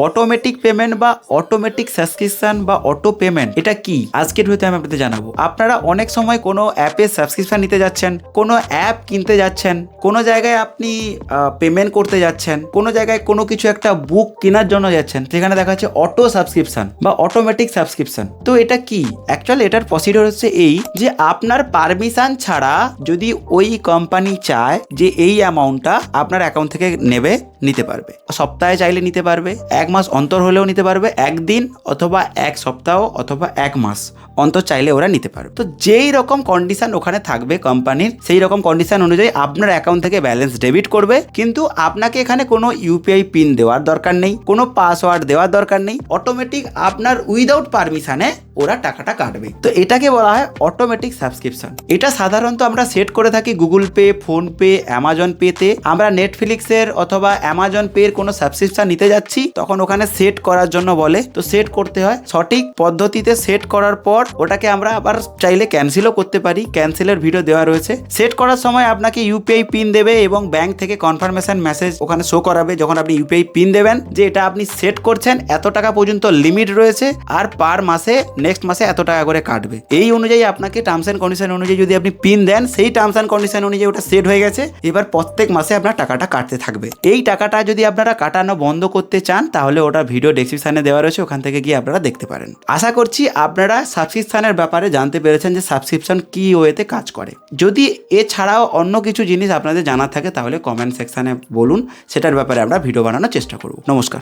Automatic payment বা automatic subscription বা auto payment এটা কি আজকের ভিডিওতে আমি আপনাদের জানাবো। আপনারা অনেক সময় কোনো অ্যাপের সাবস্ক্রিপশন নিতে যাচ্ছেন, কোনো অ্যাপ কিনতে যাচ্ছেন, কোনো জায়গায় আপনি পেমেন্ট করতে যাচ্ছেন, কোনো জায়গায় কোনো কিছু একটা বুক কেনার জন্য যাচ্ছেন, সেখানে দেখা যাচ্ছে অটো সাবস্ক্রিপশন বা অটোমেটিক সাবস্ক্রিপশন। তো এটা কি? অ্যাকচুয়ালি এটার প্রসিডিওর হচ্ছে এই যে আপনার পারমিশন ছাড়া যদি ওই কোম্পানি চায় যে এই অ্যামাউন্টটা আপনার অ্যাকাউন্ট থেকে নিতে পারবে। সপ্তাহে চাইলে নিতে পারবে, এক মাস অন্তর হলেও নিতে পারবে, একদিন অথবা এক সপ্তাহ অথবা এক মাস অন্তর চাইলে ওরা নিতে পারবে। তো যেই রকম কন্ডিশন ওখানে থাকবে কোম্পানির, সেই রকম কন্ডিশন অনুযায়ী আপনার অ্যাকাউন্ট থেকে ব্যালেন্স ডেবিট করবে। কিন্তু আপনাকে এখানে কোনো ইউপিআই পিন দেওয়ার দরকার নেই, কোনো পাসওয়ার্ড দেওয়ার দরকার নেই, অটোমেটিক আপনার উইদাউট পারমিশনে ওরা টাকাটা কাটবে। তো এটাকে বলা হয় অটোমেটিক সাবস্ক্রিপশন। এটা সাধারণত আমরা সেট করে থাকি গুগল পে, ফোনপে, অ্যামাজন পেতে। আমরা নেটফ্লিক্সের অথবা অ্যামাজন পের কোনো সাবস্ক্রিপশন নিতে যাচ্ছি, তখন ওখানে সেট করার জন্য বলে, তো সেট করতে হয়। সঠিক পদ্ধতিতে সেট করার পর ওটাকে আমরা আবার চাইলে ক্যান্সেলও করতে পারি, ক্যান্সেলের ভিডিও দেওয়া রয়েছে। সেট করার সময় আপনাকে ইউপিআই পিন দেবে এবং ব্যাংক থেকে কনফার্মেশন মেসেজ ওখানে শো করাবে যখন আপনি ইউপিআই পিন দেবেন যে এটা আপনি সেট করছেন, এত টাকা পর্যন্ত লিমিট রয়েছে আর পার মাসে নেক্সট মাসে এত টাকা করে কাটবে। এই অনুযায়ী আপনাকে টার্মস অ্যান্ড কন্ডিশন অনুযায়ী যদি আপনি পিন দেন, সেই টার্মস অ্যান্ড কন্ডিশন অনুযায়ী ওটা সেট হয়ে গেছে। এবার প্রত্যেক মাসে আপনার টাকাটা কাটতে থাকবে। এই টাকাটা যদি আপনারা কাটানো বন্ধ করতে চান তাহলে ওটা ভিডিও ডেসক্রিপশনে দেওয়া রয়েছে, ওখান থেকে গিয়ে আপনারা দেখতে পারেন। আশা করছি আপনারা সাবস্ক্রিপশনের ব্যাপারে জানতে পেরেছেন যে সাবস্ক্রিপশন কি ওয়েতে কাজ করে। যদি এছাড়াও অন্য কিছু জিনিস আপনাদের জানা থাকে তাহলে কমেন্ট সেকশনে বলুন, সেটার ব্যাপারে আমরা ভিডিও বানানোর চেষ্টা করব। নমস্কার।